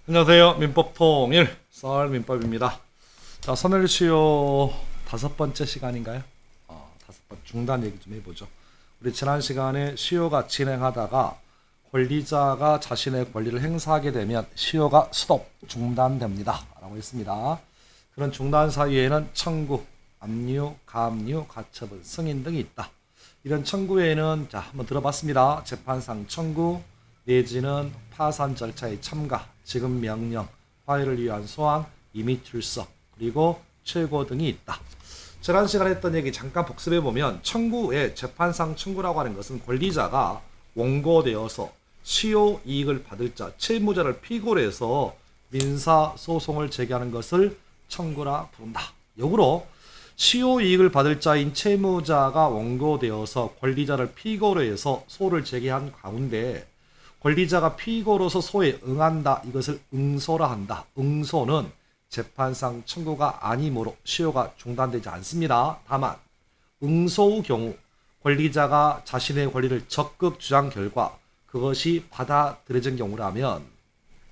안녕하세요. 민법통일 썰민법입니다. 자, 소멸시효 5번째 시간인가요? 5번 중단 얘기 좀 해보죠. 우리 지난 시간에 시효가 진행하다가 권리자가 자신의 권리를 행사하게 되면 시효가 스톱, 중단됩니다 라고 했습니다. 그런 중단 사유에는 청구, 압류, 가압류, 가처분, 승인 등이 있다. 이런 청구에는 자 한번 들어봤습니다. 재판상 청구 내지는 파산 절차의 참가, 지급 명령, 화해를 위한 소환, 임의 출석, 그리고 최고 등이 있다. 지난 시간에 했던 얘기 잠깐 복습해 보면 청구의 재판상 청구라고 하는 것은 권리자가 원고되어서 시효 이익을 받을 자, 채무자를 피고로 해서 민사 소송을 제기하는 것을 청구라 부른다. 역으로 시효 이익을 받을 자인 채무자가 원고되어서 권리자를 피고로 해서 소를 제기한 가운데 권리자가 피고로서 소에 응한다. 이것을 응소라 한다. 응소는 재판상 청구가 아니므로 시효가 중단되지 않습니다. 다만 응소의 경우 권리자가 자신의 권리를 적극 주장 결과 그것이 받아들여진 경우라면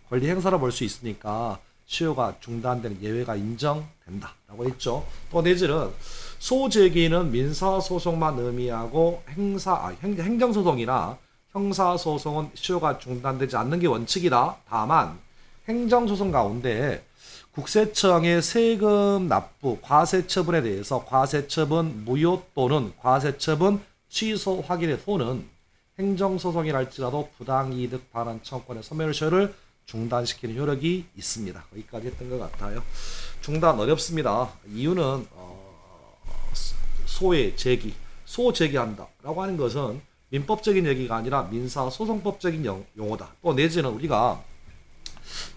권리 행사로 볼 수 있으니까 시효가 중단되는 예외가 인정된다 라고 했죠. 또 내지는 소제기는 민사소송만 의미하고 행정소송이나 형사소송은 시효가 중단되지 않는 게 원칙이다. 다만 행정소송 가운데 국세청의 세금 납부, 과세처분에 대해서 과세처분 무효 또는 과세처분 취소 확인의 소는 행정소송이랄지라도 부당이득 반환 청구권의 소멸시효를 중단시키는 효력이 있습니다. 거기까지 했던 것 같아요. 중단 어렵습니다. 이유는 소의 제기, 소 제기한다 라고 하는 것은 민법적인 얘기가 아니라 민사소송법적인 용어다. 또 내지는 우리가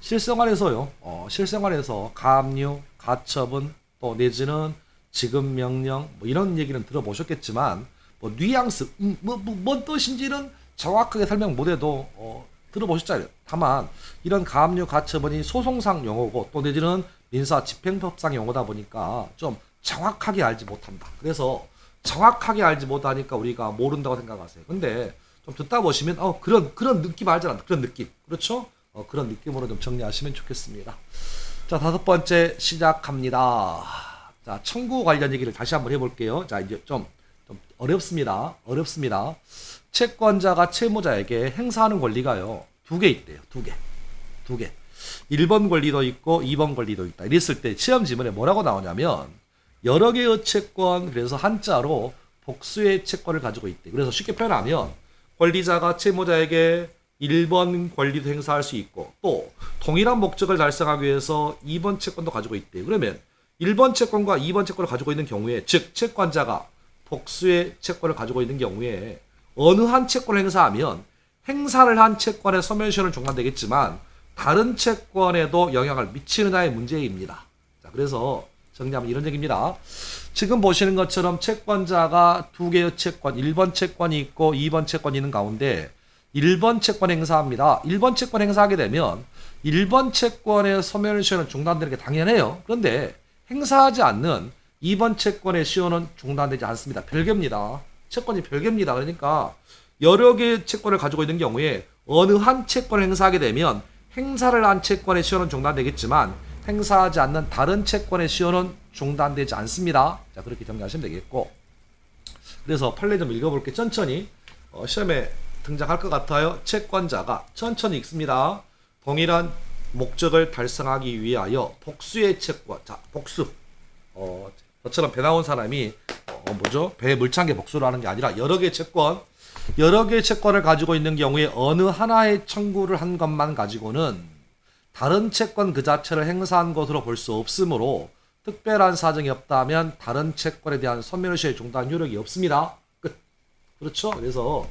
실생활에서요, 실생활에서 가압류, 가처분, 또 내지는 지급명령 뭐 이런 얘기는 들어보셨겠지만 뭐 뉘앙스, 뭔 뜻인지는 정확하게 설명 못해도 들어보셨잖아요. 다만 이런 가압류, 가처분이 소송상 용어고 또 내지는 민사 집행법상 용어다 보니까 좀 정확하게 알지 못한다. 그래서 정확하게 알지 못하니까 우리가 모른다고 생각하세요. 근데 좀 듣다 보시면 그런 느낌 알잖아. 그런 느낌. 그렇죠? 그런 느낌으로 좀 정리하시면 좋겠습니다. 자, 5번째 시작합니다. 자, 청구 관련 얘기를 다시 한번 해볼게요. 자, 이제 좀 어렵습니다. 채권자가 채무자에게 행사하는 권리가요. 2개 있대요. 2개. 1번 권리도 있고 2번 권리도 있다. 이랬을 때 시험 지문에 뭐라고 나오냐면 여러 개의 채권, 그래서 한자로 복수의 채권을 가지고 있대. 그래서 쉽게 표현하면 권리자가 채무자에게 1번 권리도 행사할 수 있고 또 동일한 목적을 달성하기 위해서 2번 채권도 가지고 있대. 그러면 1번 채권과 2번 채권을 가지고 있는 경우에 즉 채권자가 복수의 채권을 가지고 있는 경우에 어느 한 채권을 행사하면 행사를 한 채권의 소멸시효는 중단되겠지만 다른 채권에도 영향을 미치느냐의 문제입니다. 자, 그래서 정리하면 이런 얘기입니다. 지금 보시는 것처럼 채권자가 2개의 채권, 1번 채권이 있고 2번 채권이 있는 가운데 1번 채권 행사합니다. 1번 채권 행사하게 되면 1번 채권의 소멸시효는 중단되는 게 당연해요. 그런데 행사하지 않는 2번 채권의 시효는 중단되지 않습니다. 별개입니다. 채권이 별개입니다. 그러니까 여러 개의 채권을 가지고 있는 경우에 어느 한 채권을 행사하게 되면 행사를 한 채권의 시효는 중단되겠지만 행사하지 않는 다른 채권의 시효는 중단되지 않습니다. 자, 그렇게 정리하시면 되겠고. 그래서 판례 좀 읽어볼게요. 천천히. 시험에 등장할 것 같아요. 채권자가 천천히 읽습니다. 동일한 목적을 달성하기 위하여 복수의 채권. 자, 복수. 저처럼 배 나온 사람이 배 물창게 복수를 하는 게 아니라 여러 개의 채권을 가지고 있는 경우에 어느 하나의 청구를 한 것만 가지고는 다른 채권 그 자체를 행사한 것으로 볼 수 없으므로 특별한 사정이 없다면 다른 채권에 대한 소멸시효의 중단 효력이 없습니다. 끝. 그렇죠? 그래서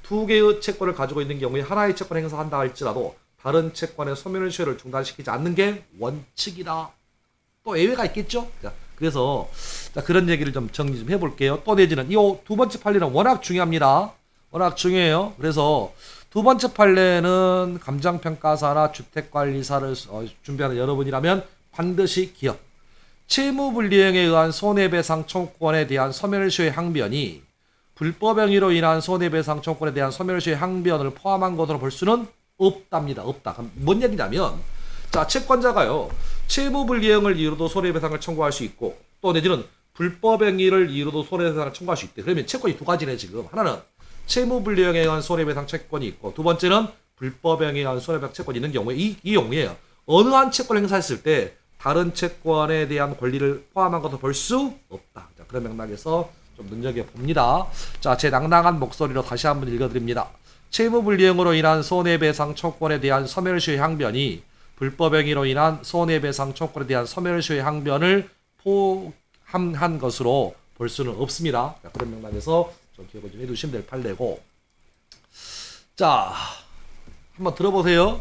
2개의 채권을 가지고 있는 경우에 하나의 채권을 행사한다 할지라도 다른 채권의 소멸시효를 중단시키지 않는 게 원칙이다. 또 예외가 있겠죠? 자, 그래서 그런 얘기를 좀 정리 좀 해볼게요. 또 내지는 이 2번째 판례는 워낙 중요합니다. 워낙 중요해요. 그래서 2번째 판례는 감정평가사나 주택관리사를 준비하는 여러분이라면 반드시 기억. 채무불이행에 의한 손해배상 청구권에 대한 소멸시효의 항변이 불법 행위로 인한 손해배상 청구권에 대한 소멸시효의 항변을 포함한 것으로 볼 수는 없답니다. 없다. 그럼 뭔 얘기냐면 자, 채권자가요, 채무불이행을 이유로도 손해배상을 청구할 수 있고, 또 내지는 불법행위를 이유로도 손해배상을 청구할 수 있대. 그러면 채권이 두 가지네, 지금. 하나는 채무불이행에 의한 손해배상 채권이 있고, 두 번째는 불법행위에 의한 손해배상 채권이 있는 경우에 이 경우에 어느 한 채권을 행사했을 때 다른 채권에 대한 권리를 포함한 것도 볼 수 없다. 자, 그런 맥락에서 좀 눈여겨봅니다. 자, 제 낭낭한 목소리로 다시 한번 읽어드립니다. 채무불이행으로 인한 손해배상 청구권에 대한 소멸시효의 항변이 불법행위로 인한 손해배상 청구권에 대한 소멸시효의 항변을 포함한 것으로 볼 수는 없습니다. 자, 그런 맥락에서 좀 기억을 좀 해두시면 될 판례고. 자, 한번 들어보세요.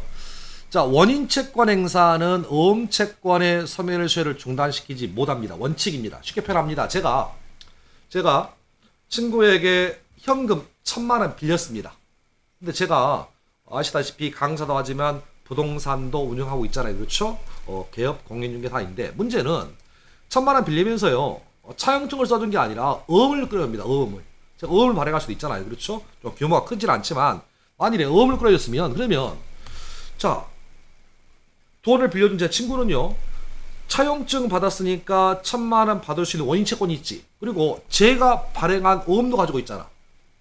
자, 원인 채권 행사는 어음 채권의 소멸시효를 중단시키지 못합니다. 원칙입니다. 쉽게 표현합니다. 제가 친구에게 현금 1,000만 원 빌렸습니다. 근데 제가 아시다시피 강사도 하지만 부동산도 운영하고 있잖아요. 그렇죠? 개업 공인 중개 사인데 문제는 1,000만 원 빌리면서요, 차용증을 써준 게 아니라 어음을 끌어옵니다. 어음을. 제가 어음을 발행할 수도 있잖아요. 그렇죠? 좀 규모가 크진 않지만 만일에 어음을 끌어줬으면, 그러면 자, 돈을 빌려준 제 친구는요, 차용증 받았으니까 1,000만 원 받을 수 있는 원인 채권이 있지. 그리고 제가 발행한 어음도 가지고 있잖아.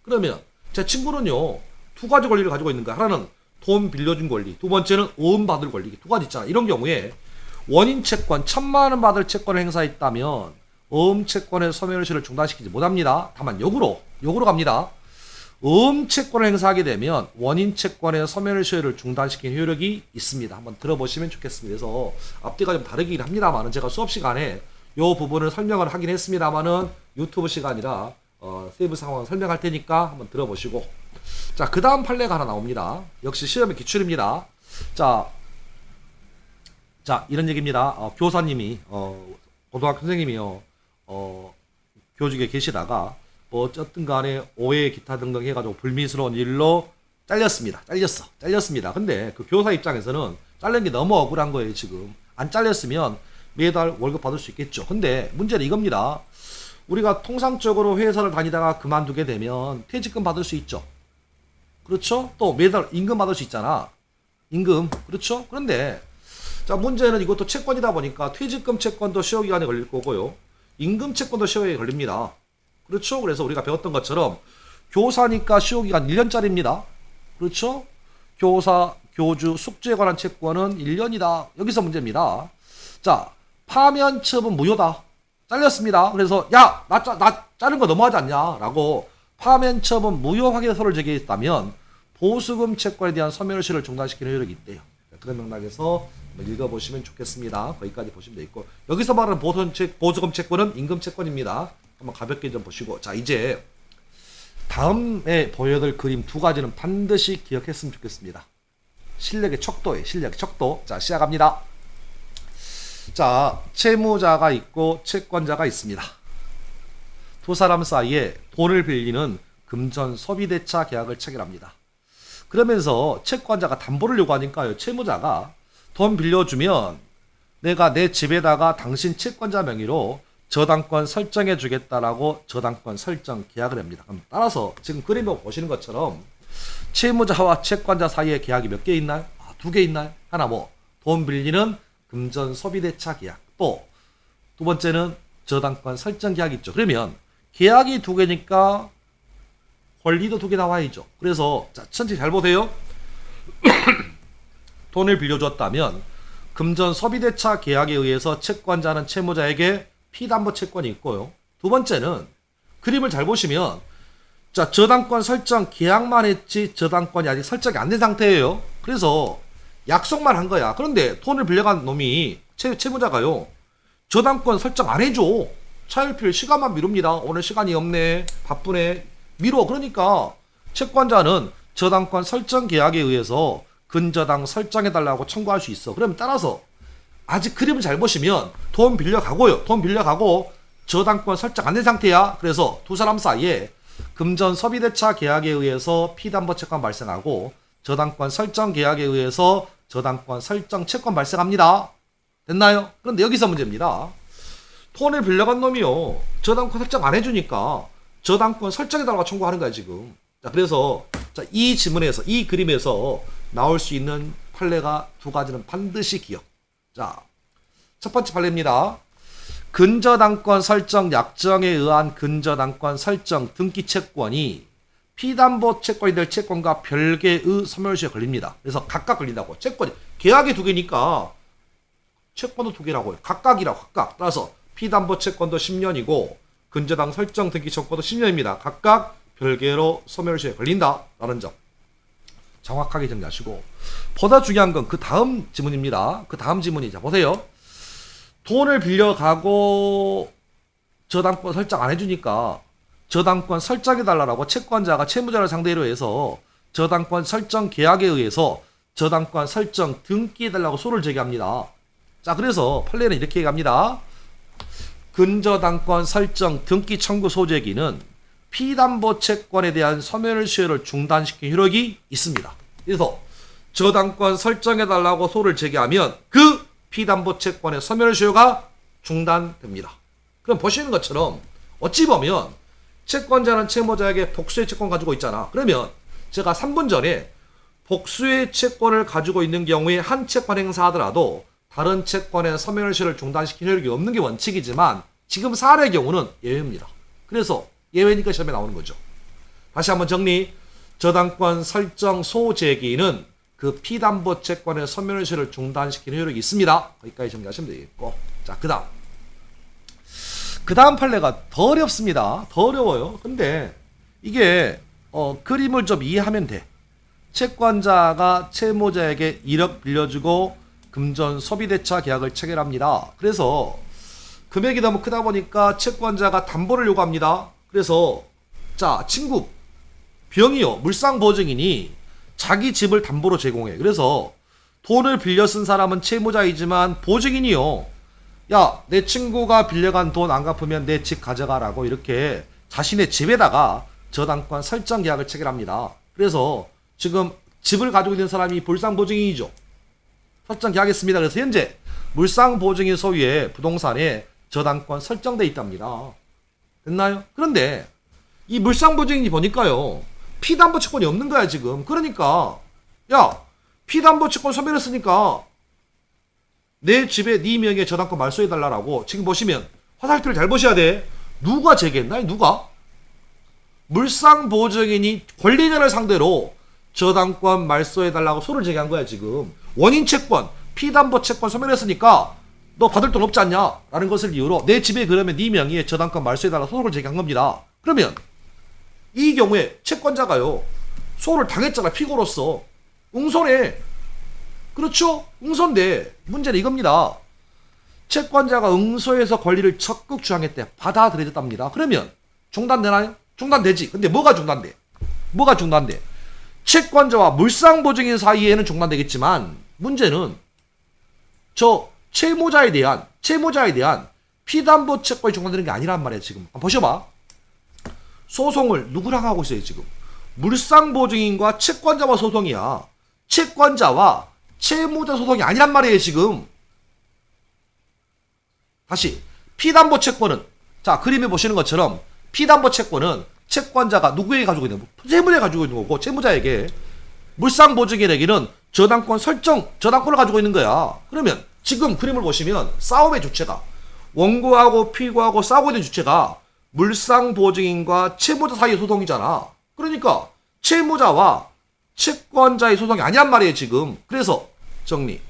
그러면 제 친구는요, 두 가지 권리를 가지고 있는 거야. 하나는 돈 빌려준 권리, 두 번째는 어음 받을 권리. 두 가지 있잖아. 이런 경우에 원인 채권 1,000만 원 받을 채권을 행사했다면 어음 채권의 소멸시효를 중단시키지 못합니다. 다만 역으로 갑니다. 어음 채권을 행사하게 되면 원인 채권의 소멸시효를 중단시키는 효력이 있습니다. 한번 들어보시면 좋겠습니다. 그래서 앞뒤가 좀 다르긴 합니다만은 제가 수업 시간에 이 부분을 설명을 하긴 했습니다만은 유튜브 시간이라 세부 상황을 설명할 테니까 한번 들어보시고. 자, 그 다음 판례가 하나 나옵니다. 역시 시험의 기출입니다. 자, 이런 얘기입니다. 교사님이, 고등학교 선생님이요, 교직에 계시다가, 어쨌든 간에 오해 기타 등등 해가지고 불미스러운 일로 잘렸습니다. 근데 그 교사 입장에서는 잘린 게 너무 억울한 거예요, 지금. 안 잘렸으면 매달 월급 받을 수 있겠죠. 근데 문제는 이겁니다. 우리가 통상적으로 회사를 다니다가 그만두게 되면 퇴직금 받을 수 있죠. 그렇죠? 또 매달 임금 받을 수 있잖아. 임금. 그렇죠? 그런데 자, 문제는 이것도 채권이다 보니까 퇴직금 채권도 시효기간에 걸릴 거고요, 임금 채권도 시효기간에 걸립니다. 그렇죠? 그래서 우리가 배웠던 것처럼 교사니까 시효기간 1년짜리입니다. 그렇죠? 교사, 교주, 숙제에 관한 채권은 1년이다. 여기서 문제입니다. 자, 파면첩은 무효다. 잘렸습니다. 그래서 야, 나 자른 거 너무하지 않냐? 라고 파면첩은 무효 확인서를 제기했다면 보수금 채권에 대한 소멸시효를 중단시키는 효력이 있대요. 그런 맥락에서 읽어보시면 좋겠습니다. 거기까지 보시면 되겠고, 여기서 말하는 보수금 채권은 임금 채권입니다. 한번 가볍게 좀 보시고. 자, 이제 다음에 보여드릴 그림 두 가지는 반드시 기억했으면 좋겠습니다. 실력의 척도예요. 실력의 척도. 자, 시작합니다. 자, 채무자가 있고 채권자가 있습니다. 두 사람 사이에 돈을 빌리는 금전 소비대차 계약을 체결합니다. 그러면서 채권자가 담보를 요구하니까요, 채무자가 돈 빌려주면 내가 내 집에다가 당신 채권자 명의로 저당권 설정해 주겠다라고 저당권 설정 계약을 합니다. 그럼 따라서 지금 그림을 보시는 것처럼 채무자와 채권자 사이에 계약이 몇 개 있나요? 두 개 있나요? 하나 돈 빌리는 금전 소비대차 계약, 또 두 번째는 저당권 설정 계약이 있죠. 그러면 계약이 두 개니까 권리도 두 개 나와야죠. 그래서 자, 천천히 잘 보세요. 돈을 빌려줬다면 금전 소비대차 계약에 의해서 채권자는 채무자에게 피담보 채권이 있고요. 두 번째는 그림을 잘 보시면 자, 저당권 설정 계약만 했지 저당권이 아직 설정이 안 된 상태예요. 그래서 약속만 한 거야. 그런데 돈을 빌려간 놈이 채무자가요, 저당권 설정 안 해줘. 차일피일 시간만 미룹니다. 오늘 시간이 없네, 바쁘네, 미뤄. 그러니까 채권자는 저당권 설정 계약에 의해서 근저당 설정해달라고 청구할 수 있어. 그러면 따라서 아직 그림을 잘 보시면 돈 빌려가고요, 돈 빌려가고 저당권 설정 안 된 상태야. 그래서 두 사람 사이에 금전 소비대차 계약에 의해서 피담보 채권 발생하고 저당권 설정 계약에 의해서 저당권 설정 채권 발생합니다. 됐나요? 그런데 여기서 문제입니다. 돈을 빌려간 놈이요, 저당권 설정 안 해주니까 저당권 설정해달라고 청구하는 거야, 지금. 자, 그래서 자, 이 지문에서, 이 그림에서 나올 수 있는 판례가 두 가지는 반드시 기억. 자, 첫 번째 판례입니다. 근저당권 설정 약정에 의한 근저당권 설정 등기 채권이 피담보 채권이 될 채권과 별개의 소멸시효에 걸립니다. 그래서 각각 걸린다고. 채권이 계약이 두 개니까 채권도 두 개라고요. 각각이라고 각각. 따라서 피담보 채권도 10년이고 근저당 설정 등기 채권도 10년입니다. 각각 별개로 소멸시효에 걸린다라는 점 정확하게 정리하시고, 보다 중요한 건 그 다음 지문입니다. 그 다음 지문이, 자 보세요. 돈을 빌려가고 저당권 설정 안 해주니까 저당권 설정해달라고 채권자가 채무자를 상대로 해서 저당권 설정 계약에 의해서 저당권 설정 등기해달라고 소를 제기합니다. 자, 그래서 판례는 이렇게 얘기합니다. 근저당권 설정 등기 청구 소제기는 피담보 채권에 대한 소멸시효를 중단시킨 효력이 있습니다. 그래서 저당권 설정해달라고 소를 제기하면 그 피담보 채권의 소멸시효가 중단됩니다. 그럼 보시는 것처럼 어찌 보면 채권자는 채무자에게 복수의 채권 가지고 있잖아. 그러면 제가 3분 전에 복수의 채권을 가지고 있는 경우에 한 채권 행사하더라도 다른 채권의 소멸시효를 중단시킨 효력이 없는 게 원칙이지만 지금 사례의 경우는 예외입니다. 그래서 예외니까 시험에 나오는 거죠. 다시 한번 정리. 저당권 설정 소제기는 그 피담보 채권의 소멸시효를 중단시키는 효력이 있습니다. 거기까지 정리하시면 되겠고. 자, 그 다음 판례가 더 어렵습니다. 더 어려워요. 근데 이게 그림을 좀 이해하면 돼. 채권자가 채무자에게 1억 빌려주고 금전 소비대차 계약을 체결합니다. 그래서 금액이 너무 크다 보니까 채권자가 담보를 요구합니다. 그래서 자, 친구 병이요, 물상보증인이 자기 집을 담보로 제공해. 그래서 돈을 빌려 쓴 사람은 채무자이지만 보증인이요, 야, 내 친구가 빌려간 돈 안 갚으면 내 집 가져가라고 이렇게 자신의 집에다가 저당권 설정 계약을 체결합니다. 그래서 지금 집을 가지고 있는 사람이 물상보증인이죠. 설정 계약했습니다. 그래서 현재 물상보증인 소유의 부동산에 저당권 설정돼 있답니다. 됐나요? 그런데 이 물상보증인이 보니까요, 피담보 채권이 없는 거야 지금. 그러니까 야, 피담보 채권 소멸했으니까 내 집에 네 명의 저당권 말소해달라고. 지금 보시면 화살표를 잘 보셔야 돼. 누가 제기했나요? 누가? 물상보증인이 권리자를 상대로 저당권 말소해달라고 소를 제기한 거야 지금. 원인 채권, 피담보 채권 소멸했으니까 너 받을 돈 없지 않냐? 라는 것을 이유로 내 집에 그러면 네 명의 저당권 말소해달라고 소를 제기한 겁니다. 그러면 이 경우에 채권자가요, 소를 당했잖아. 피고로서 응소네. 그렇죠? 응소인데 문제는 이겁니다. 채권자가 응소해서 권리를 적극 주장했대. 받아들여졌답니다. 그러면 중단되나요? 중단되지. 근데 뭐가 중단돼? 뭐가 중단돼? 채권자와 물상보증인 사이에는 중단되겠지만 문제는 저 채무자에 대한 피담보 채권이 중단되는 게 아니란 말이야 지금. 한번 보셔봐. 소송을 누구랑 하고 있어요 지금? 물상보증인과 채권자와 소송이야. 채권자와 채무자 소송이 아니란 말이에요 지금. 다시, 피담보 채권은, 자 그림에 보시는 것처럼 피담보 채권은 채권자가 누구에게 가지고 있는, 채무자에 가지고 있는 거고, 채무자에게, 물상보증인에게는 저당권 설정, 저당권을 가지고 있는 거야. 그러면 지금 그림을 보시면 싸움의 주체가, 원고하고 피고하고 싸우고 있는 주체가 물상보증인과 채무자 사이의 소송이잖아. 그러니까 채무자와 채권자의 소송이 아니란 말이에요 지금. 그래서 정리.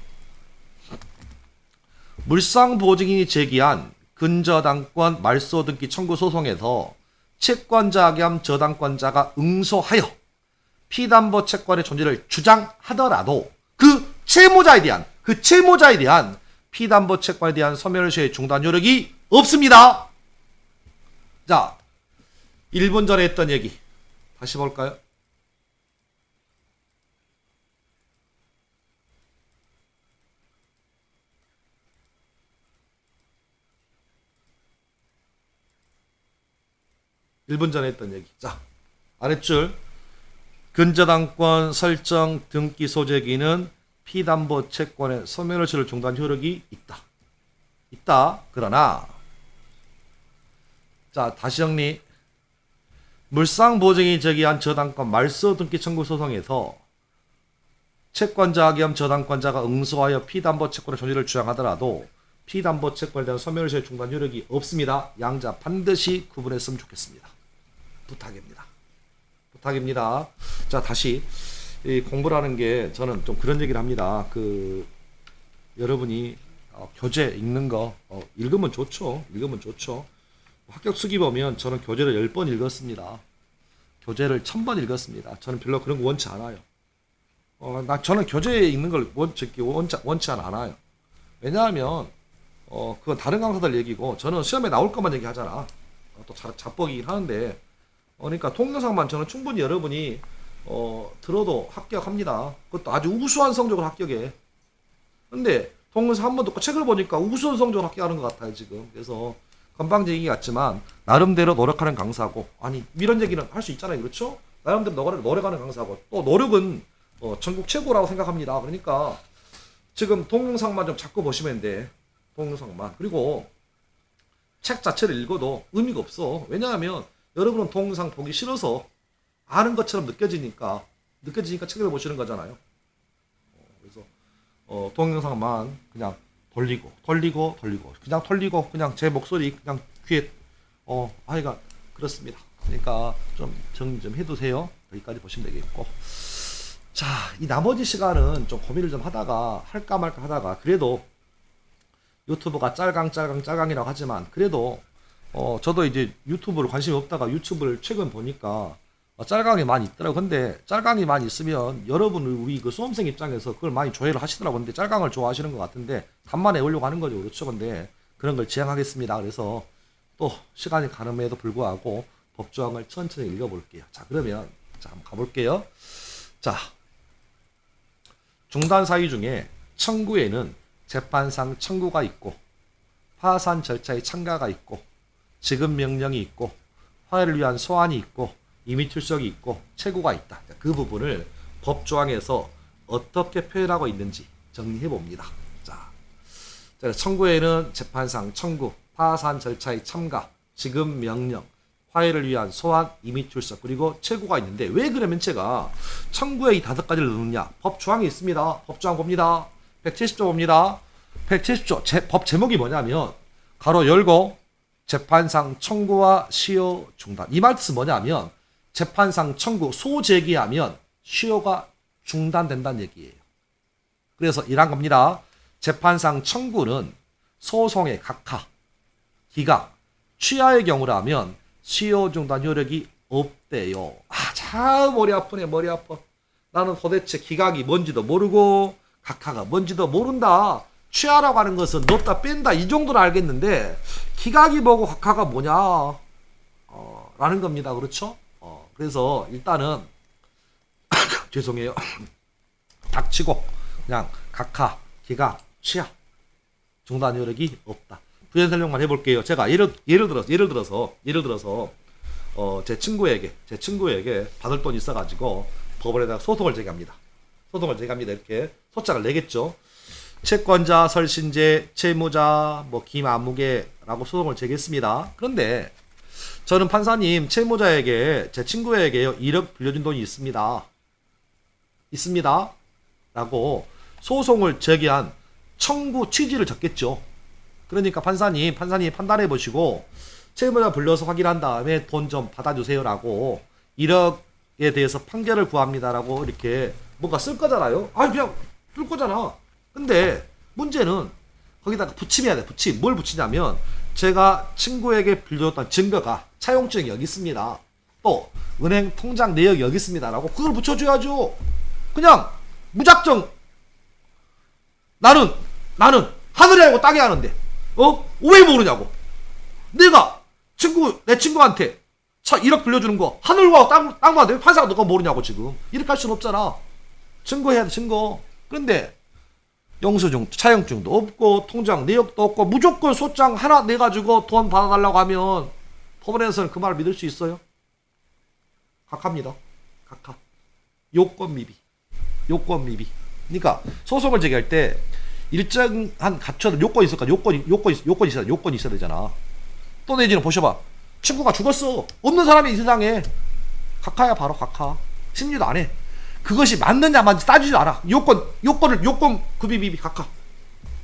물상보증인이 제기한 근저당권 말소등기 청구 소송에서 채권자 겸 저당권자가 응소하여 피담보 채권의 존재를 주장하더라도 그 채무자에 대한 피담보 채권에 대한 소멸시효의 중단 효력이 없습니다. 자, 1분 전에 했던 얘기 다시 볼까요? (1분) 전에 했던 얘기. 자, 아랫줄. 근저당권 설정 등기 소재기는 피담보 채권의 소멸시효를 중단 효력이 있다. 그러나, 자 다시 정리. 물상보증인이 제기한 저당권 말소 등기 청구 소송에서 채권자 겸 저당권자가 응소하여 피담보채권의 존재를 주장하더라도 피담보채권에 대한 소멸시효 중단 효력이 없습니다. 양자 반드시 구분했으면 좋겠습니다. 부탁입니다. 부탁입니다. 자, 다시 이 공부라는 게 저는 좀 그런 얘기를 합니다. 여러분이 교재 읽는 거 읽으면 좋죠. 읽으면 좋죠. 합격 수기 보면 저는 교재를 10번 읽었습니다. 교재를 1000번 읽었습니다. 저는 별로 그런 거 원치 않아요. 저는 교재에 읽는 걸 원치 않아요. 왜냐하면 그건 다른 강사들 얘기고 저는 시험에 나올 것만 얘기하잖아. 또 자뻑이긴 하는데 그러니까 동영상만 저는 충분히 여러분이 들어도 합격합니다. 그것도 아주 우수한 성적으로 합격해. 근데 동영상 한 번 듣고 책을 보니까 우수한 성적으로 합격하는 것 같아요 지금. 그래서 건방진 얘기 같지만 나름대로 노력하는 강사고, 아니 이런 얘기는 할 수 있잖아요. 그렇죠? 나름대로 노력하는 강사고, 또 노력은 전국 최고라고 생각합니다. 그러니까 지금 동영상만 좀 자꾸 보시면 돼. 동영상만. 그리고 책 자체를 읽어도 의미가 없어. 왜냐하면 여러분은 동영상 보기 싫어서 아는 것처럼 느껴지니까 책을 보시는 거잖아요. 그래서 동영상만 그냥 돌리고 그냥 제 목소리 그냥 귀에 아이가 그렇습니다. 그러니까 좀 정리 좀 해두세요. 여기까지 보시면 되겠고, 자, 이 나머지 시간은 좀 고민을 좀 하다가 할까 말까 하다가, 그래도 유튜브가 짤강이라고 하지만 그래도 저도 이제 유튜브를 관심이 없다가 유튜브를 최근 보니까 짤강이 많이 있더라고. 근데 짤강이 많이 있으면 여러분, 우리 그 수험생 입장에서 그걸 많이 조회를 하시더라고. 근데 짤강을 좋아하시는 것 같은데 간만에 외우려고 하는 거죠. 그렇죠? 근데 그런 걸 지향하겠습니다. 그래서 또 시간이 가름에도 불구하고 법조항을 천천히 읽어볼게요. 자, 그러면 자, 한번 가볼게요. 자, 중단 사유 중에 청구에는 재판상 청구가 있고 파산 절차의 참가가 있고 지급 명령이 있고 화해를 위한 소환이 있고 임의 출석이 있고 채구가 있다. 그 부분을 법조항에서 어떻게 표현하고 있는지 정리해 봅니다. 자, 청구에는 재판상 청구, 파산 절차의 참가, 지급 명령, 화해를 위한 소환, 임의 출석, 그리고 채구가 있는데 왜 그러면 제가 청구에 이 5가지를 넣느냐? 법조항이 있습니다. 법조항 봅니다. 170조 봅니다. 170조 법 제목이 뭐냐면 가로 열고 재판상 청구와 시효 중단. 이 말뜻은 뭐냐면 재판상 청구 소제기하면 시효가 중단된다는 얘기예요. 그래서 이란 겁니다. 재판상 청구는 소송의 각하, 기각, 취하의 경우라면 시효 중단 효력이 없대요. 참 머리 아프네. 머리 아파. 나는 도대체 기각이 뭔지도 모르고 각하가 뭔지도 모른다. 취하라고 하는 것은 넣었다 뺀다 이 정도는 알겠는데 기각이 뭐고 각하가 뭐냐 라는 겁니다. 그렇죠? 그래서 일단은 죄송해요. 닥치고 그냥 각하, 기각, 취하 중단 효력이 없다. 부연 설명만 해볼게요. 제가 예를 들어서 제 친구에게 받을 돈이 있어가지고 법원에다가 소송을 제기합니다. 이렇게 소장을 내겠죠. 채권자, 설신제, 채무자, 김아무개라고 소송을 제기했습니다. 그런데 저는 판사님, 채무자에게 제 친구에게요 1억 빌려준 돈이 있습니다. 라고 소송을 제기한 청구 취지를 적겠죠. 그러니까 판사님 판단해 보시고 채무자 불러서 확인한 다음에 돈 좀 받아주세요라고 1억에 대해서 판결을 구합니다라고 이렇게 뭔가 쓸 거잖아요. 그냥 쓸 거잖아. 근데 문제는 거기다가 붙임해야 돼. 붙임. 뭘 붙이냐면 제가 친구에게 빌려줬던 증거가 차용증이 여기 있습니다. 또 은행 통장 내역이 여기 있습니다라고 그걸 붙여줘야죠. 그냥 무작정 나는 하늘이 아니고 땅이 하는데 왜 모르냐고. 내가 내 친구한테 1억 빌려주는 거 하늘과 땅만 돼. 판사가 너가 모르냐고. 지금 이렇게 할 수는 없잖아. 증거해야 돼. 증거. 그런데 영수증, 차용증도 없고 통장 내역도 없고 무조건 소장 하나 내가지고 돈 받아달라고 하면 법원에서는 그 말을 믿을 수 있어요? 각하입니다. 각하. 요건미비. 그러니까 소송을 제기할 때 일정한 갖춰둔 요건이 있을까? 요건이 있어야 되잖아. 또 내지는 보셔봐. 친구가 죽었어. 없는 사람이 이 세상에. 각하야. 바로 각하. 심리도 안 해. 그것이 맞느냐 맞지 따지지 않아. 요건 구비비비 각하.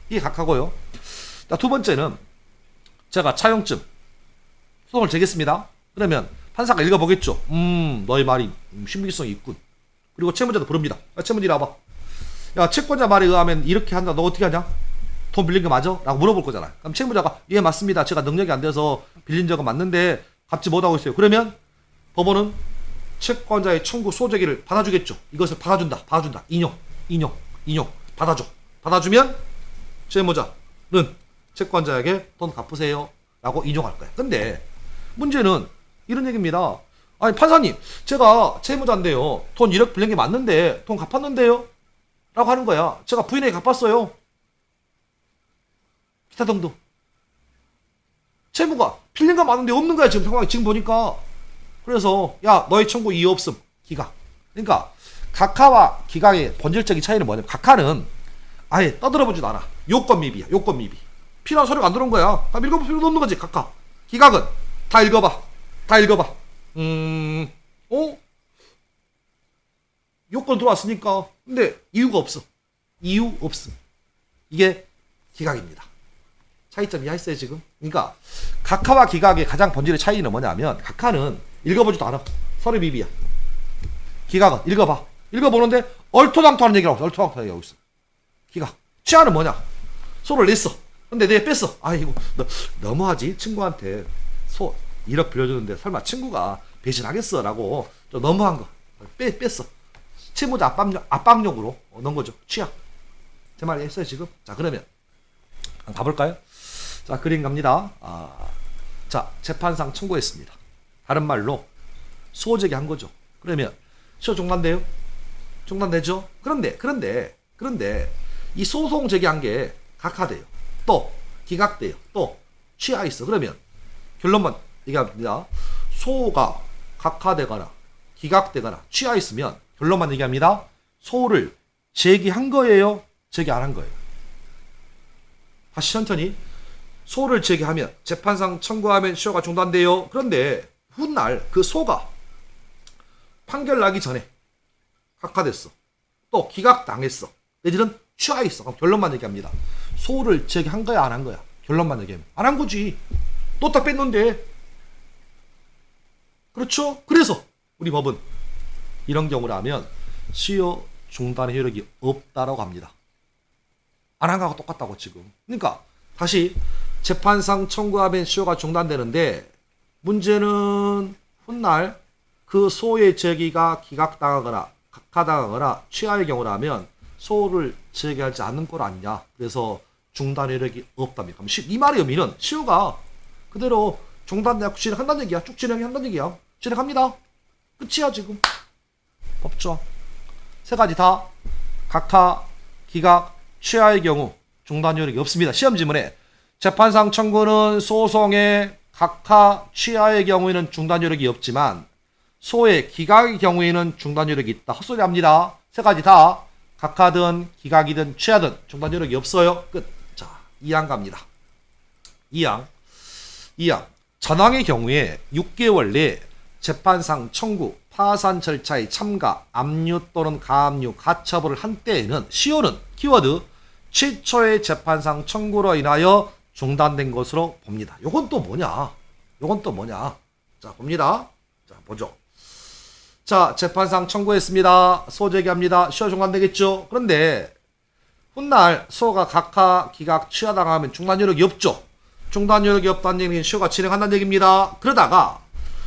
이게 각하고요. 자, 두 번째는 제가 차용증 소송을 제기했습니다. 그러면 판사가 읽어보겠죠. 너의 말이 신빙성이 있군. 그리고 채무자도 부릅니다. 야, 채무자 이리 와봐. 야, 채권자 말에 의하면 이렇게 한다. 너 어떻게 하냐? 돈 빌린 거 맞아? 라고 물어볼 거잖아. 그럼 채무자가 예 맞습니다. 제가 능력이 안 돼서 빌린 적은 맞는데 갚지 못하고 있어요. 그러면 법원은 채권자의 청구 소재기를 받아주겠죠. 이것을 받아준다. 인용. 받아줘. 받아주면 채무자는 채권자에게 돈 갚으세요. 라고 인용할 거야. 근데 문제는 이런 얘기입니다. 아니 판사님, 제가 채무자인데요. 돈 1억 빌린 게 맞는데 돈 갚았는데요? 라고 하는 거야. 제가 부인에게 갚았어요. 기타 등등. 채무가 빌린 거 맞는데 없는 거야. 지금 상황이 지금 보니까. 그래서 야 너의 청구 이의 없음. 기각. 그러니까 각하와 기각의 본질적인 차이는 뭐냐면 각하는 아예 떠들어보지도 않아. 요건 미비야. 필요한 서류가 안 들어온 거야. 다 읽어볼 필요도 없는 거지. 각하. 기각은 다 읽어봐. 요건 들어왔으니까. 근데 이유 없음. 이게 기각입니다. 차이점 이해했어요 지금? 그러니까 각하와 기각의 가장 본질의 차이는 뭐냐면 각하는 읽어보지도 않아. 서류 미비야. 기각은 읽어봐. 읽어보는데 얼토당토하는 얘기라고 있어. 기각. 취하는 뭐냐? 소를 냈어. 근데 내 뺐어. 아이고 너무하지? 친구한테 1억 빌려주는데 설마 친구가 배신하겠어? 라고 좀 너무한 거 뺐어. 채무자 압박용으로 넣은 거죠. 취하. 제 말 했어요 지금? 자 그러면 가볼까요? 자 그림 갑니다. 자 재판상 청구했습니다. 다른 말로 소재기 한 거죠. 그러면 시효 종단돼요? 종단되죠? 그런데 이 소송 제기한 게 각하돼요. 또 기각돼요. 또 취하 있어. 그러면 결론만 얘기합니다. 소가 각하되거나 기각되거나 취하 있으면 결론만 얘기합니다. 소를 제기한 거예요? 제기 안 한 거예요? 다시 천천히. 소를 제기하면 재판상 청구하면 시효가 중단돼요. 그런데 훗날 그 소가 판결 나기 전에 각하됐어. 또 기각당했어. 얘들은 취하있어. 그럼 결론만 얘기합니다. 소를 제기한 거야 안 한 거야? 결론만 얘기하면 안 한 거지. 또 딱 뺐는데. 그렇죠? 그래서 우리 법은 이런 경우라면 시효 중단의 효력이 없다라고 합니다. 안 한 거하고 똑같다고 지금. 그러니까 다시 재판상 청구하면 시효가 중단되는데 문제는 훗날 그 소의 제기가 기각당하거나 각하당하거나 취하의 경우라면 소를 제기하지 않는 꼴 아니냐. 그래서 중단 효력이 없답니다. 그럼 이 말의 의미는 시효가 그대로 중단되고 진행한다는 얘기야. 쭉 진행한다는 얘기야. 진행합니다. 끝이야 지금. 법조. 세 가지 다 각하, 기각, 취하의 경우 중단 효력이 없습니다. 시험 지문에 재판상 청구는 소송의 각하, 취하의 경우에는 중단 효력이 없지만 소의 기각의 경우에는 중단 효력이 있다. 헛소리 합니다. 세 가지 다 각하든 기각이든 취하든 중단 효력이 없어요. 끝. 자, 2항 갑니다. 2항. 전항의 경우에 6개월 내 재판상 청구, 파산 절차의 참가, 압류 또는 가압류, 가처분을 한 때에는 시효는 키워드 최초의 재판상 청구로 인하여 중단된 것으로 봅니다. 요건 또 뭐냐? 자, 봅니다. 자, 보죠. 자, 재판상 청구했습니다. 소 제기합니다. 시효 중단되겠죠? 그런데 훗날 소가 각하, 기각, 취하당하면 중단 효력이 없죠? 중단 효력이 없다는 얘기는 시효가 진행한다는 얘기입니다. 그러다가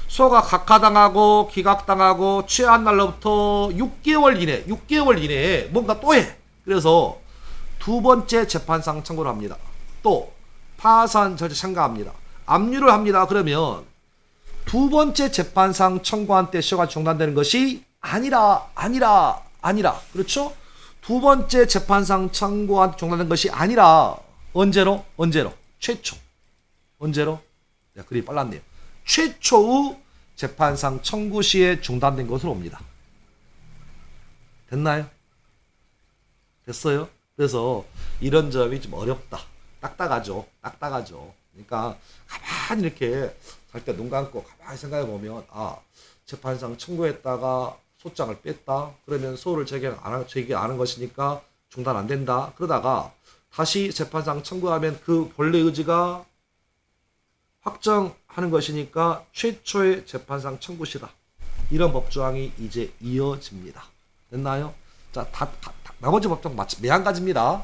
소가 각하당하고 기각당하고 취하한 날로부터 6개월 이내에 뭔가 또 해. 그래서 두 번째 재판상 청구를 합니다. 또 파산 절차 참가합니다. 압류를 합니다. 그러면 두 번째 재판상 청구한 때 시효가 중단되는 것이 아니라. 그렇죠? 두 번째 재판상 청구한 때 중단된 것이 아니라 언제로? 최초. 언제로? 그림이 빨랐네요. 최초의 재판상 청구 시에 중단된 것으로 옵니다. 됐나요? 됐어요? 그래서 이런 점이 좀 어렵다. 딱딱하죠. 그러니까 가만히 이렇게 살 때 눈 감고 가만히 생각해 보면 재판상 청구했다가 소장을 뺐다. 그러면 소를 제기 안 한 것이니까 중단 안 된다. 그러다가 다시 재판상 청구하면 그 본래 의지가 확정하는 것이니까 최초의 재판상 청구시다. 이런 법조항이 이제 이어집니다. 됐나요? 자, 나머지 법조항 매한가지입니다.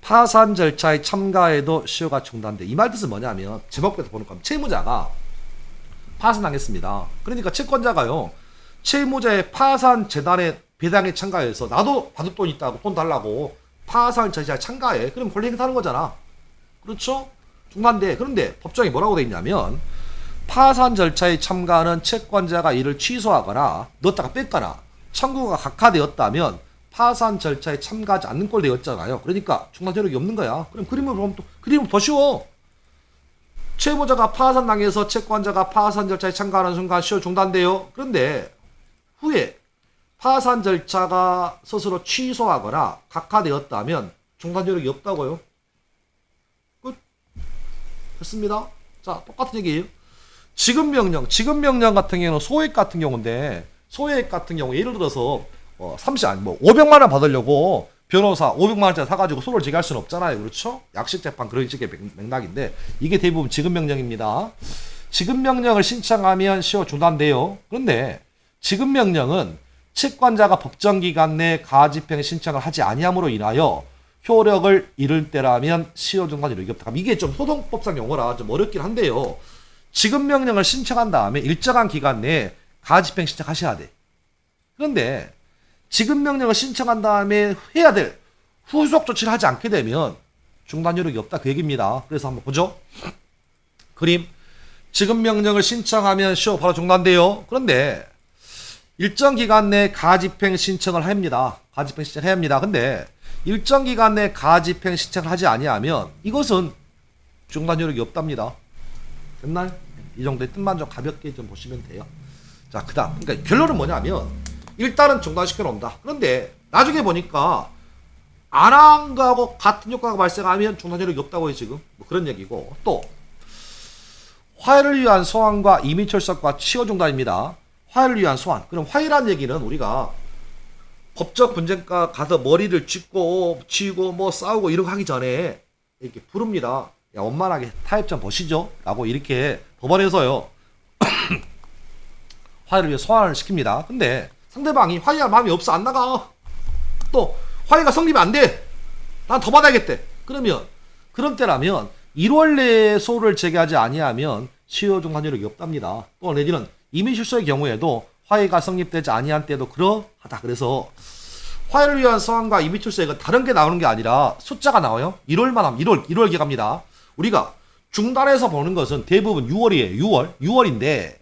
파산 절차에 참가해도 시효가 중단돼. 이 말 뜻은 뭐냐면 제목부터 보는 겁니다. 채무자가 파산당했습니다. 그러니까 채권자가요. 채무자의 파산 재단의 배당에 참가해서 나도 받을 돈 있다고 돈 달라고 파산 절차에 참가해. 그럼 권리 행사하는 거잖아. 그렇죠? 중단돼. 그런데 법정에 뭐라고 돼 있냐면 파산 절차에 참가하는 채권자가 이를 취소하거나 넣었다가 뺐거나 청구가 각하되었다면 파산 절차에 참가하지 않는 꼴 되었잖아요. 그러니까 중단 효력이 없는 거야. 그럼 그림은 더 쉬워. 채무자가 파산당해서 채권자가 파산 절차에 참가하는 순간 시효 중단돼요. 그런데 후에 파산 절차가 스스로 취소하거나 각하되었다면 중단 효력이 없다고요. 끝. 됐습니다. 자, 똑같은 얘기예요. 지급명령 같은 경우는 소액 같은 경우인데 소액 같은 경우 예를 들어서 500만 원 받으려고 변호사 500만 원짜리 사가지고 소를 제기할 수는 없잖아요. 그렇죠? 약식재판 그런 식의 맥락인데 이게 대부분 지급명령입니다. 지급명령을 신청하면 시효 중단돼요. 그런데 지급명령은 채권자가 법정기간 내 가집행 신청을 하지 아니함으로 인하여 효력을 잃을 때라면 시효 중단 효력이 없다. 이게 좀 소송법상 용어라 좀 어렵긴 한데요. 지급명령을 신청한 다음에 일정한 기간 내에 가집행 신청하셔야 돼. 그런데 지급명령을 신청한 다음에 해야 될 후속 조치를 하지 않게 되면 중단 효력이 없다. 그 얘기입니다. 그래서 한번 보죠. 그림. 지급명령을 신청하면 시효 바로 중단돼요. 그런데 일정 기간 내에 가집행 신청을 합니다. 가집행 신청해야 합니다. 근데 일정 기간 내에 가집행 신청을 하지 아니하면 이것은 중단 효력이 없답니다. 됐나요? 이 정도의 뜻만 좀 가볍게 좀 보시면 돼요. 자, 그 다음. 그러니까 결론은 뭐냐면 일단은 중단시켜 놓는다. 그런데 나중에 보니까 안 한 거하고 같은 효과가 발생하면 중단 효력이 없다고 해요. 지금 뭐 그런 얘기고 또 화해를 위한 소환과 임의 출석과 시효 중단입니다. 화해를 위한 소환. 그럼 화해란 얘기는 우리가 법적 분쟁가 가서 머리를 쥐고 뭐 싸우고 이런 거 하기 전에 이렇게 부릅니다. 야, 원만하게 타협 좀 보시죠. 라고 이렇게 법원에서요. 화해를 위해 소환을 시킵니다. 근데 상대방이 화해할 마음이 없어. 안 나가. 또 화해가 성립이 안 돼. 난 더 받아야겠대. 그러면 그런 때라면 1월 내에 소를 제기하지 아니하면 시효 중단 효력이 없답니다. 또 내지는 임의 출소의 경우에도 화해가 성립되지 아니한 때도 그러하다. 그래서 화해를 위한 소환과 임의 출소 이건 다른 게 나오는 게 아니라 숫자가 나와요. 1월만 하면 1월 기각합니다. 우리가 중단해서 보는 것은 대부분 6월이에요. 6월인데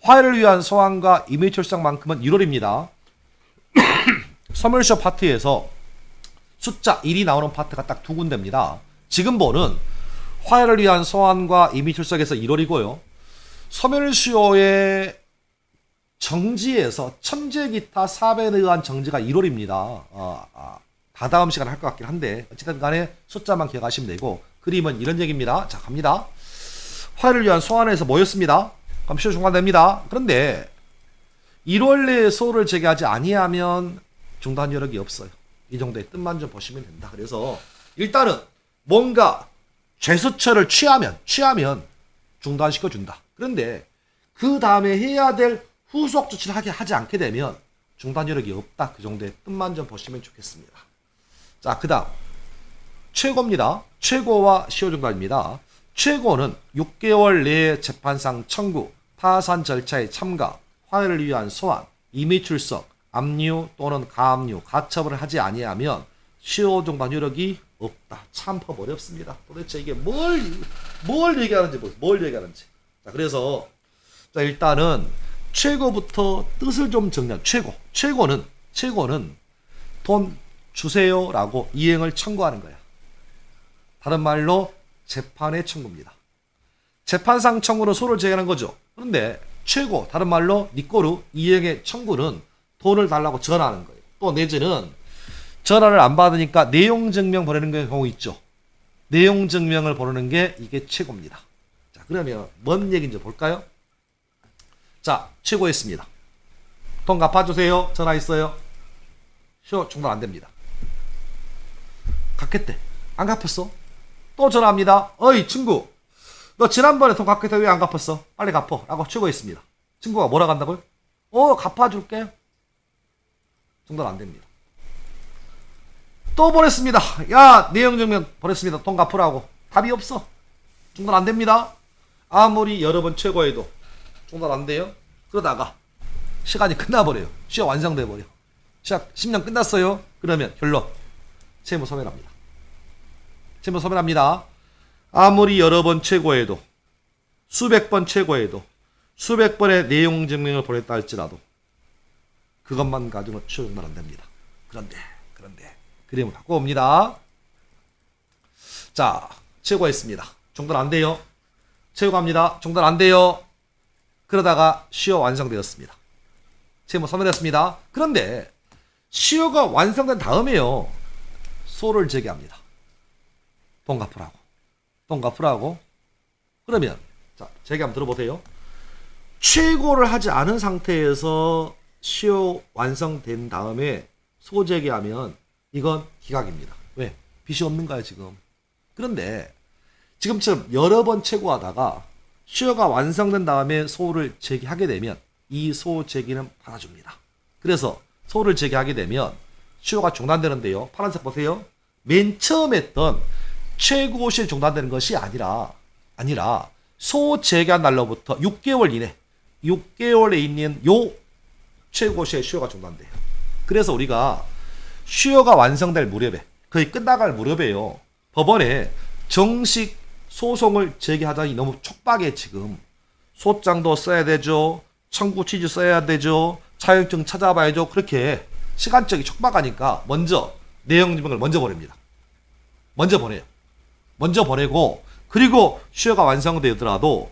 화해를 위한 소환과 임의 출석만큼은 1월입니다. 소멸시효 파트에서 숫자 1이 나오는 파트가 딱 두 군데입니다. 지금 보는 화해를 위한 소환과 임의 출석에서 1월이고요. 소멸시효의 정지에서 천재기타 사변에 의한 정지가 1월입니다. 다다음 시간에 할 것 같긴 한데 어쨌든 간에 숫자만 기억하시면 되고 그림은 이런 얘기입니다. 자, 갑니다. 화해를 위한 소환에서 모였습니다. 그럼 시효 중단됩니다. 그런데 1월 내에 소를 제기하지 아니하면 중단 효력이 없어요. 이 정도의 뜻만 좀 보시면 된다. 그래서 일단은 뭔가 죄수처를 취하면 중단시켜준다. 그런데 그 다음에 해야 될 후속 조치를 하지 않게 되면 중단 효력이 없다. 그 정도의 뜻만 좀 보시면 좋겠습니다. 자, 그 다음 최고입니다. 최고와 시효 중단입니다. 최고는 6개월 내에 재판상 청구, 파산 절차에 참가, 화해를 위한 소환, 임의 출석, 압류 또는 가압류, 가처분을 하지 아니하면 시효 중단 효력이 없다. 참 어렵습니다. 도대체 이게 뭘 얘기하는지 보세요. 뭘 얘기하는지. 자, 그래서 자, 일단은 최고부터 뜻을 좀 정리한 최고는 돈 주세요라고 이행을 청구하는 거야. 다른 말로 재판의 청구입니다. 재판상 청구는 소를 제기하는 거죠. 그런데 최고, 다른 말로 니꼬르 이행의 청구는 돈을 달라고 전화하는 거예요. 또 내지는 전화를 안 받으니까 내용 증명 보내는 경우 있죠. 내용 증명을 보내는 게 이게 최고입니다. 자, 그러면 뭔 얘기인지 볼까요? 자, 최고했습니다. 돈 갚아주세요. 전화했어요. 시효 중단 안 됩니다. 갚겠대. 안 갚았어. 또 전화합니다. 어이 친구, 너 지난번에 돈 갚겠다 왜 안 갚았어? 빨리 갚어 라고 추구했습니다. 친구가 뭐라 간다고요? 갚아줄게. 중단 안 됩니다. 또 보냈습니다. 야, 내용 증명 보냈습니다. 돈 갚으라고. 답이 없어. 중단 안 됩니다. 아무리 여러 번 최고해도 중단 안 돼요. 그러다가 시간이 끝나버려요. 시효 완성돼버려. 시작 10년 끝났어요. 그러면 결론 채무 소멸합니다. 채무 소멸합니다. 아무리 여러 번 최고해도, 수백 번 최고해도, 수백 번의 내용 증명을 보냈다 할지라도 그것만 가지고는 시효 중단 안 됩니다. 그런데 그림을 바꿔봅니다. 자, 최고했습니다. 중단 안 돼요. 최고합니다. 중단 안 돼요. 그러다가 시효 완성되었습니다. 채무 소멸했습니다. 그런데 시효가 완성된 다음에요, 소를 제기합니다. 돈 갚으라고. 그러면 자, 제기 한번 들어보세요. 최고를 하지 않은 상태에서 시효 완성된 다음에 소 제기하면 이건 기각입니다. 왜? 빚이 없는가요 지금? 그런데 지금처럼 여러 번 최고하다가 시효가 완성된 다음에 소를 제기하게 되면 이 소 제기는 받아줍니다. 그래서 소를 제기하게 되면 시효가 중단되는데요. 파란색 보세요. 맨 처음 했던 최고 시효 중단되는 것이 아니라 소 제기한 날로부터 6개월 이내에 있는 요 최고 시효가 중단돼요. 그래서 우리가 시효가 완성될 무렵에, 거의 끝나갈 무렵에요, 법원에 정식 소송을 제기하자니 너무 촉박해. 지금 소장도 써야 되죠, 청구 취지 써야 되죠, 차용증 찾아봐야죠. 그렇게 시간적이 촉박하니까 먼저 내용 증명을 먼저 보냅니다. 먼저 보내고, 그리고 시효가 완성되더라도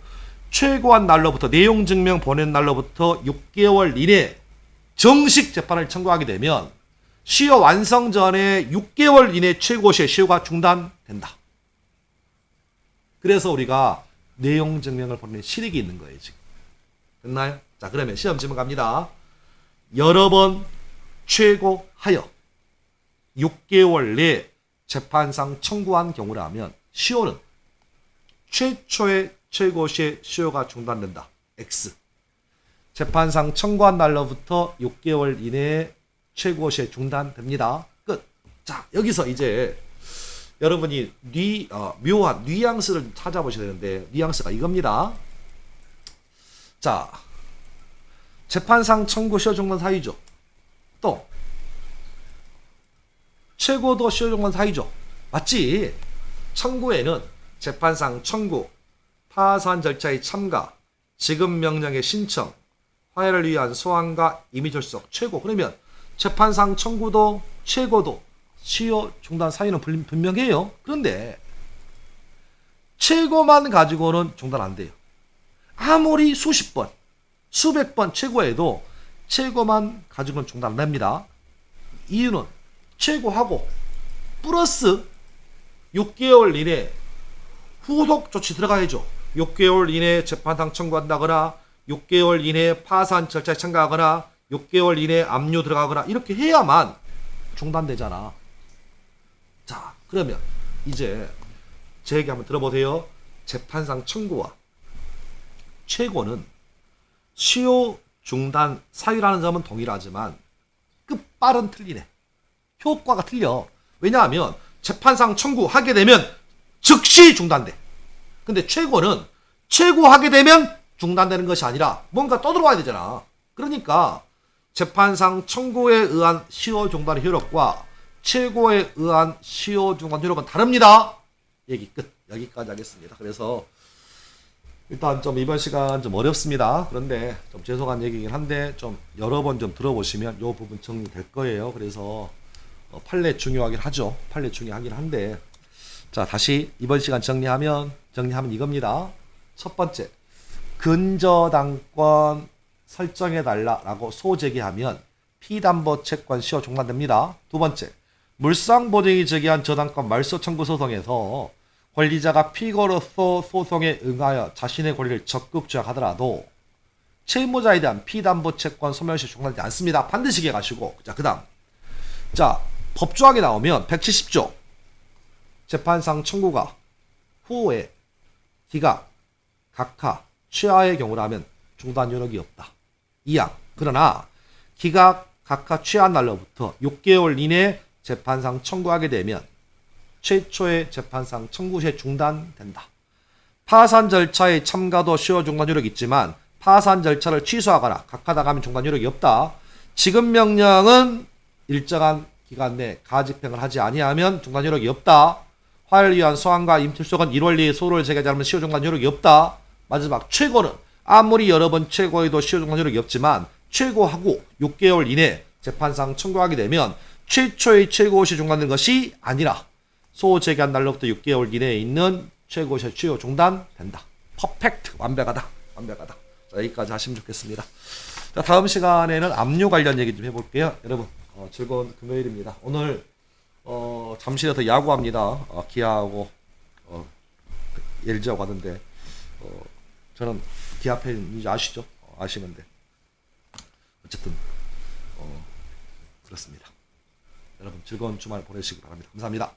최고한 날로부터, 내용 증명 보낸 날로부터 6개월 이내 정식 재판을 청구하게 되면 시효 완성 전에 6개월 이내 최고시의 시효가 중단된다. 그래서 우리가 내용 증명을 보내는 실익이 있는 거예요 지금. 됐나요? 자, 그러면 시험 질문 갑니다. 여러 번 최고하여 6개월 내 재판상 청구한 경우라면 시효는 최초의 최고시의 시효가 중단된다. X. 재판상 청구한 날로부터 6개월 이내에 최고시에 중단됩니다. 끝. 자, 여기서 이제 여러분이 묘한 뉘앙스를 찾아보셔야 되는데, 뉘앙스가 이겁니다. 자, 재판상 청구 시효 중단 사유죠. 또 최고도 시효 중단 사유죠. 맞지? 청구에는 재판상 청구, 파산 절차의 참가, 지급 명령의 신청, 화해를 위한 소환과 임의 출석, 최고. 그러면 재판상 청구도 최고도 시효 중단 사유는 분명해요. 그런데 최고만 가지고는 중단 안 돼요. 아무리 수십 번, 수백 번 최고해도 최고만 가지고는 중단 안 됩니다. 이유는 최고하고 플러스 6개월 이내 후속 조치 들어가야죠. 6개월 이내 재판상 청구한다거나 6개월 이내 파산 절차에 참가하거나 6개월 이내 압류 들어가거나 이렇게 해야만 중단되잖아. 자, 그러면 이제 제 얘기 한번 들어보세요. 재판상 청구와 최고는 시효 중단 사유라는 점은 동일하지만 끝발은 틀리네. 효과가 틀려. 왜냐하면 재판상 청구하게 되면 즉시 중단돼. 근데 최고는 최고하게 되면 중단되는 것이 아니라 뭔가 떠들어와야 되잖아. 그러니까 재판상 청구에 의한 시효 중단 효력과 최고에 의한 시효 중단 효력은 다릅니다. 얘기 끝. 여기까지 하겠습니다. 그래서 일단 좀 이번 시간 좀 어렵습니다. 그런데 좀 죄송한 얘기긴 한데 좀 여러 번 좀 들어보시면 이 부분 정리될 거예요. 그래서 판례 중요하긴 하죠. 판례 중요하긴 한데, 자, 다시 이번 시간 정리하면 이겁니다. 첫 번째, 근저당권 설정해달라라고 소제기하면 피담보 채권 시효 중단됩니다. 두 번째, 물상보증이 제기한 저당권 말소 청구 소송에서 권리자가 피고로서 소송에 응하여 자신의 권리를 적극 주장하더라도 채무자에 대한 피담보 채권 소멸시 중단되지 않습니다. 반드시 기억하시고. 자, 그 다음. 자, 법조항이 나오면 170조. 재판상 청구가 후에 기각, 각하, 취하의 경우라면 중단 요력이 없다. 2항. 그러나 기각, 각하, 취한 날로부터 6개월 이내 재판상 청구하게 되면 최초의 재판상 청구 시에 중단된다. 파산 절차의 참가도 시효 중단 요력이 있지만 파산 절차를 취소하거나 각하당하면 중단 요력이 없다. 지급 명령은 일정한 기간 내 가집행을 하지 아니하면 중단 요력이 없다. 화를 위한 소환과 임til속은 1월 내에 소를 제기하지 않으면 시효 중단 요력이 없다. 마지막 최고는 아무리 여러 번 최고해도 시효 중단 요력이 없지만 최고하고 6개월 이내 재판상 청구하게 되면 최초의 최고시 중단된 것이 아니라 소 제기한 날로부터 6개월 이내에 있는 최고시 시효 중단된다. 퍼펙트. 완벽하다. 완벽하다. 자, 여기까지 하시면 좋겠습니다. 자, 다음 시간에는 압류 관련 얘기 좀 해볼게요. 여러분 즐거운 금요일입니다. 오늘 잠실에서 야구합니다. 기아하고 LG하고 하는데 저는 기아 팬인지 아시죠? 아시는데 어쨌든 그렇습니다. 여러분 즐거운 주말 보내시기 바랍니다. 감사합니다.